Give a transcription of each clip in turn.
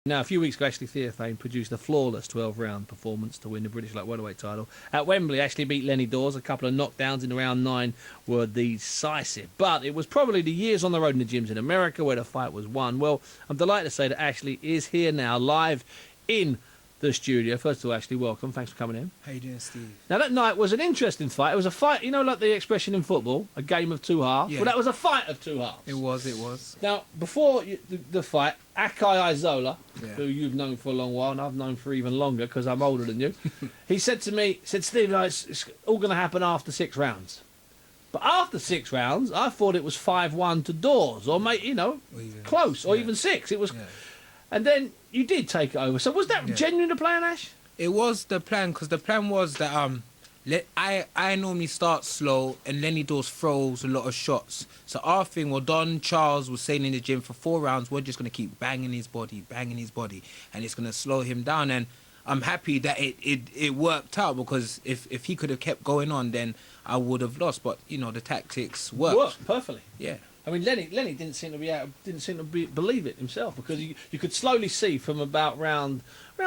Now, a few weeks ago, Ashley Theophane produced a flawless 12-round performance to win the British light welterweight title. At Wembley, Ashley beat Lenny Dawes. A couple of knockdowns in round 9 were decisive. But it was probably the years on the road in the gyms in America where the fight was won. Well, I'm delighted to say that Ashley is here now, live in the studio. First of all, Ashley, welcome. Thanks for coming in. How you doing, Steve? Now, that night was an interesting fight. It was a fight, you know, like the expression in football, a game of two halves. Yeah. Well, that was a fight of two halves. It was. Now, before the fight, Akai Izola, Yeah. who you've known for a long while, and I've known for even longer because I'm older than you, he said to me, Steve, it's all going to happen after 6 rounds. But after 6 rounds, I thought it was 5-1 to Dawes, or, you know, Or even, close, or yeah. even 6. It was, Yeah. and then you did take it over. So was that Yeah. genuine the plan, Ash? It was the plan, because the plan was that I normally start slow and Lenny Dawes throws a lot of shots. So our thing, well, Don Charles was saying in the gym for 4 rounds, we're just going to keep banging his body, and it's going to slow him down. And I'm happy that it worked out, because if he could have kept going on, then I would have lost. But, you know, the tactics worked. Perfectly. Yeah. I mean, Lenny didn't seem to believe it himself, because you could slowly see from about round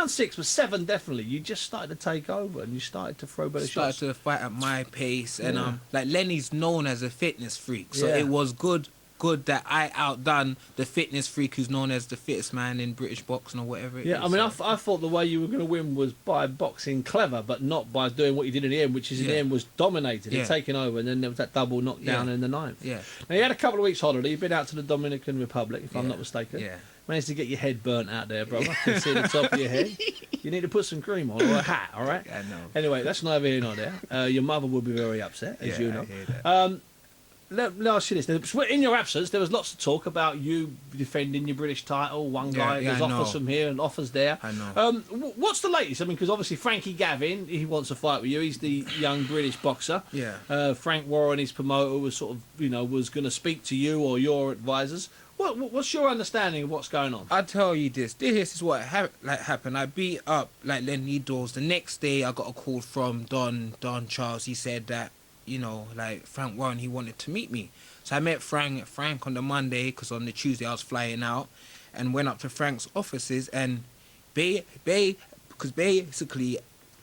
6, but 7 definitely. You just started to take over and you started to throw better shots. Started to fight at my pace, and Yeah. like Lenny's known as a fitness freak, so Yeah. it was good that I outdone the fitness freak who's known as the fittest man in British boxing or whatever it is. Yeah, I mean, So, I thought the way you were going to win was by boxing clever, but not by doing what you did in the end, which is in the Yeah. end was dominated and Yeah. taking over, and then there was that double knockdown Yeah. in the 9th. yeah, Now, you had a couple of weeks holiday. You've been out to the Dominican Republic, if I'm Yeah. not mistaken. yeah. Managed to get your head burnt out there, brother. I can see the top of your head. You need to put some cream on, or a hat, all right? I know. Anyway, that's neither here nor there. Your mother would be very upset, as Yeah, you I know. hear that. Let me ask you this. In your absence, there was lots of talk about you defending your British title. One guy, Yeah, there's I offers know. from here and offers there. I know. What's the latest? I mean, because obviously Frankie Gavin, he wants to fight with you. He's the young British boxer. Yeah. Frank Warren, his promoter, was sort of, you know, was going to speak to you or your advisors. What's your understanding of what's going on? I'll tell you this. This is what happened. I beat up like Lenny Dawes. The next day, I got a call from Don Charles. He said that, you know, like Frank Warren, he wanted to meet me. So I met Frank on the Monday, because on the Tuesday I was flying out, and went up to Frank's offices, and because basically,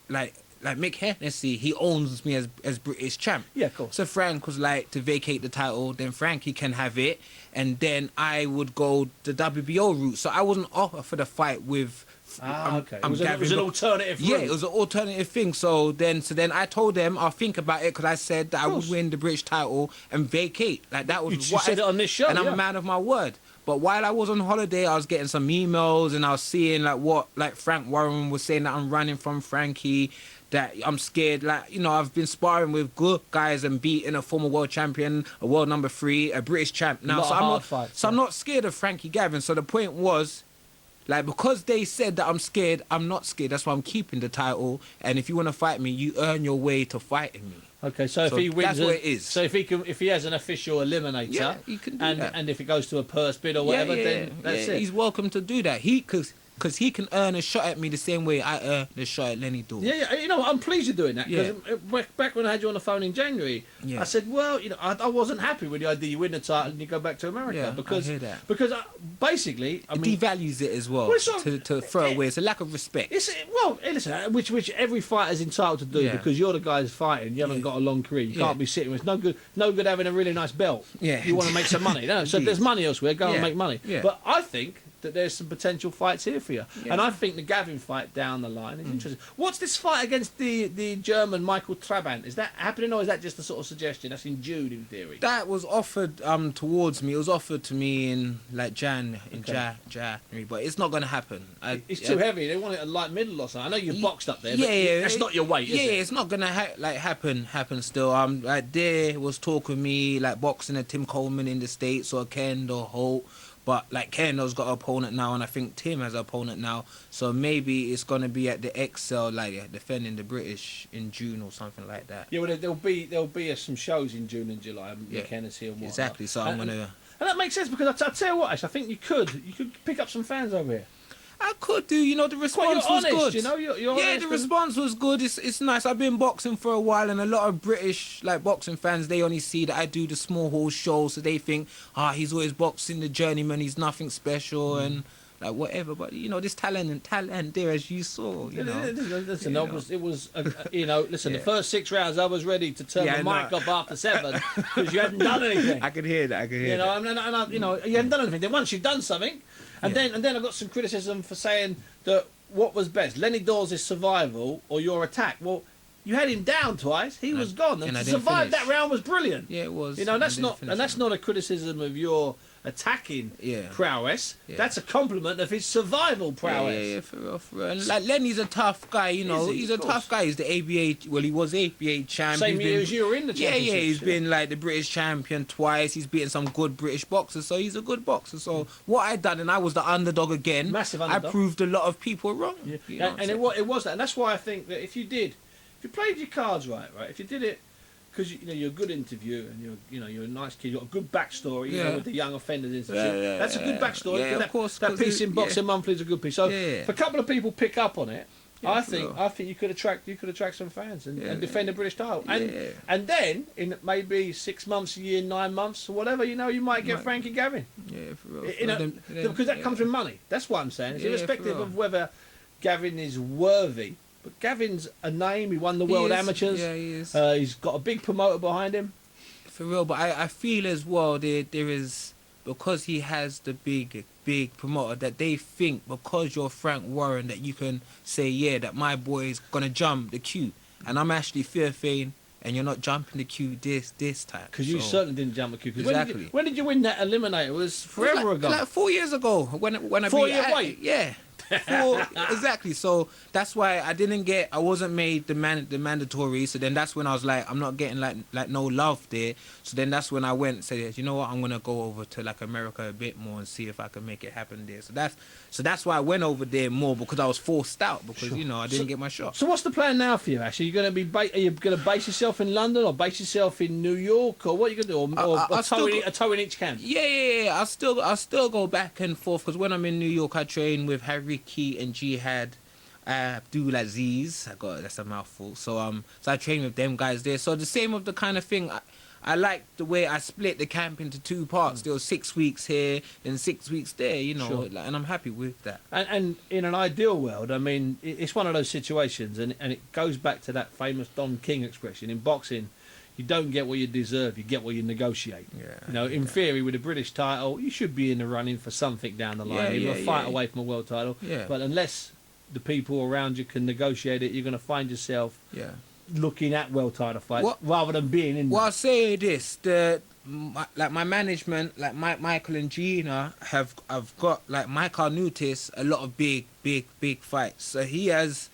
like Mick Hennessy, he owns me as British champ. Yeah, of course. So Frank was like to vacate the title, then Frankie can have it, and then I would go the WBO route. So I wasn't offered for the fight with. Okay. It was an alternative route. Yeah, it was an alternative thing. So then I told them I'll think about it, because I said that I would win the British title and vacate. Like that was You what said it on this show, and I'm yeah. a man of my word. But while I was on holiday, I was getting some emails, and I was seeing like what like Frank Warren was saying, that I'm running from Frankie, that I'm scared. Like, you know, I've been sparring with good guys and beating a former world champion, a world number 3, a British champ now. Lot So of I'm hard not fights, so I'm yeah. not scared of Frankie Gavin. So the point was, like, because they said that I'm scared, I'm not scared. That's why I'm keeping the title. And if you want to fight me, you earn your way to fighting me. Okay, so if So he wins, that's what it is. So if he has an official eliminator, Yeah, he can do that. and if it goes to a purse bid or whatever, then that's it. He's welcome to do that. Because he can earn a shot at me the same way I earned a shot at Lenny Dawes. Yeah, you know, I'm pleased you're doing that, because Yeah. back when I had you on the phone in January, Yeah. I said, well, you know, I wasn't happy with the idea you win the title and you go back to America, Yeah, because I hear that. because basically, I It mean, devalues it as well, Well, it's not- to throw away. It's a lack of respect. listen, which every fighter's entitled to do, Yeah. because you're the guy who's fighting. You haven't Yeah. got a long career. You Yeah. can't be sitting with no good having a really nice belt. Yeah. You want to make some money. No, so if Indeed. there's money elsewhere, go and Yeah. make money. Yeah. But I think that there's some potential fights here for you, Yeah. and I think the Gavin fight down the line is interesting. What's this fight against the German Michael Trabant? Is that happening, or is that just a sort of suggestion? That's in June, in theory. That was offered towards me. It was offered to me in like January, but it's not going to happen. It's too heavy. They want it at light middle or something. I know you've boxed up there, but Yeah, that's not your weight, is it? it's not gonna happen still. Like there was talk with me like boxing a Tim Coleman in the States or Ken or Holt, but like Kendo's got an opponent now, and I think Tim has an opponent now. So maybe it's gonna be at the XL, like defending the British in June or something like that. Yeah, well, there'll be some shows in June and July. Yeah, Hennessy and whatnot. exactly. So I'm gonna. And that makes sense, because I tell you what, Ash, I think you could pick up some fans over here. I could do, you know, the response You're was honest, good. you know, you're yeah, honest the and- response was good. It's nice. I've been boxing for a while, and a lot of British like boxing fans, they only see that I do the small hall show, so they think, he's always boxing the journeyman. He's nothing special, and like whatever. But you know, this talent there, as you saw, you know. Listen, you it was you know, listen, Yeah. the first 6 rounds I was ready to turn Yeah, my mic no. off after 7 because you hadn't done anything. I could hear that. You know, you know, you hadn't done anything. Then once you've done something, and Yeah. then I got some criticism for saying that what was best, Lenny Dawes' survival or your attack. Well, you had him down twice. He was gone, and I to didn't survive finish. that round was brilliant. Yeah, it was. You know, I that's didn't not, finish and that's it. not a criticism of your attacking Yeah. prowess. Yeah. That's a compliment of his survival prowess. Yeah, for real. And like Lenny's a tough guy, you know. Is he? He's Of a course. tough guy. He's the ABA. Well, he was ABA champ. Same He's year been- as you were in the Yeah, championships. he's been like the British champion twice. He's beaten some good British boxers, so he's a good boxer. So what I done, and I was the underdog again. Massive underdog. I proved a lot of people wrong. Yeah. You know, And so- it was that, and that's why I think that if you played your cards right, if you did it, because you know you're a good interview and you're a nice kid, you've got a good backstory, you know, Yeah. with the Young Offenders Institute. Yeah, That's a good backstory. yeah, and of that, course, that 'cause piece in yeah. Boxing Monthly is a good piece. So Yeah. if a couple of people pick up on it, Yeah, I for think real. you could attract some fans and Yeah. defend the British title. And Yeah. and then in maybe 6 months, a year, 9 months, or whatever, you know, you might get Might- Frankie Gavin. Yeah, for real. You know, Then- because that yeah. comes with money. That's what I'm saying. It's Yeah, irrespective for real. of whether Gavin is worthy. But Gavin's a name. He won the He World is. Amateurs. Yeah, he is. He's got a big promoter behind him. For real, but I feel as well there is, because he has the big promoter, that they think because you're Frank Warren that you can say, yeah, that my boy is gonna jump the queue, and I'm Ashley Theophane, and you're not jumping the queue this time. Because you So- certainly didn't jump a queue. 'Cause Exactly. When did you win that eliminator? It was forever ago. Like 4 years ago when I 4 beat year wait. Yeah. Exactly. So that's why I wasn't made the mandatory. So then that's when I was like, I'm not getting like no love there. So then that's when I went and said, you know what, I'm gonna go over to like America a bit more and see if I can make it happen there. So that's why I went over there more, because I was forced out because you know I didn't get my shot. So what's the plan now for you, Ash? Are you going to are you going to base yourself in London or base yourself in New York, or what are you going to do? Or I'll still a toe in each camp? Yeah. I'll still go back and forth, because when I'm in New York, I train with Harry Key and Jihad Abdul Aziz. That's a mouthful. So I train with them guys there. So the same of the kind of thing. I like the way I split the camp into 2 parts. There was 6 weeks here, then 6 weeks there. You know, Sure. and I'm happy with that. And in an ideal world, I mean, it's one of those situations, and it goes back to that famous Don King expression. In boxing, you don't get what you deserve, you get what you negotiate. Yeah, You know, in theory, with a British title, you should be in the running for something down the line, Yeah, either a fight yeah. away from a world title. Yeah. But unless the people around you can negotiate it, you're going to find yourself Yeah. looking at world title fights What- rather than being in Well, them. I'll say this: my management, like Michael and Gina, have got like Mike Arnautis a lot of big fights. So he has.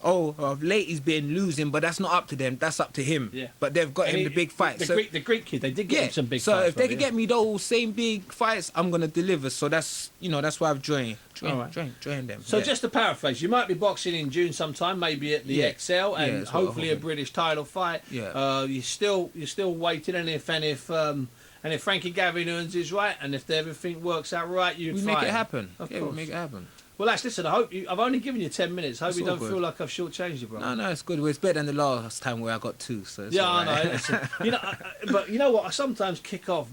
Of late he's been losing, but that's not up to them. That's up to him. Yeah. But they've got And him the big fights. The Greek kid, they did get him some big so fights. if they could get me those same big fights, I'm gonna deliver. So that's why I've joined Alright. them. So yeah. just to paraphrase, you might be boxing in June sometime, maybe at the Yeah. XL, Yeah, and that's what I'm hopefully a hoping. British title fight. Yeah. You're still waiting, and if Frankie Gavin earns his right, and if everything works out right, you'd we fight make it him. happen. Of Yeah, course. we make it happen. Well, Ash, listen, I've only given you 10 minutes. Hope It's you all don't good. feel like I've shortchanged you, bro. No, it's good. Well, it's better than the last time where I got 2. So it's Yeah, all I right. know. Listen, but you know what? I sometimes kick off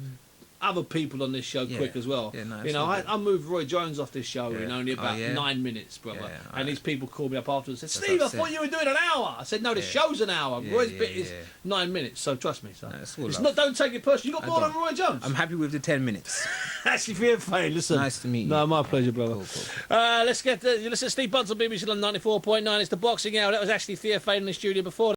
other people on this show Yeah. quick as well. Yeah, no, you it's know, all I good. moved Roy Jones off this show in Yeah. only Oh, about yeah? 9 minutes, brother. Yeah, and alright. these people called me up afterwards and said, That's Steve, I upset. thought you were doing an hour. I said, no, the Yeah. show's an hour. Yeah, Roy's yeah, bit is yeah. 9 minutes, so trust me, son. No, it's all It's love. not, don't take it personally. You got I more than don't. Roy Jones. I'm happy with the 10 minutes. Ashley Theophane, listen. Nice to meet you. No, my pleasure, brother. Cool. Let's get you listen to Steve Bunce on BBC 94.9. It's the Boxing Hour. That was Ashley Theophane in the studio before.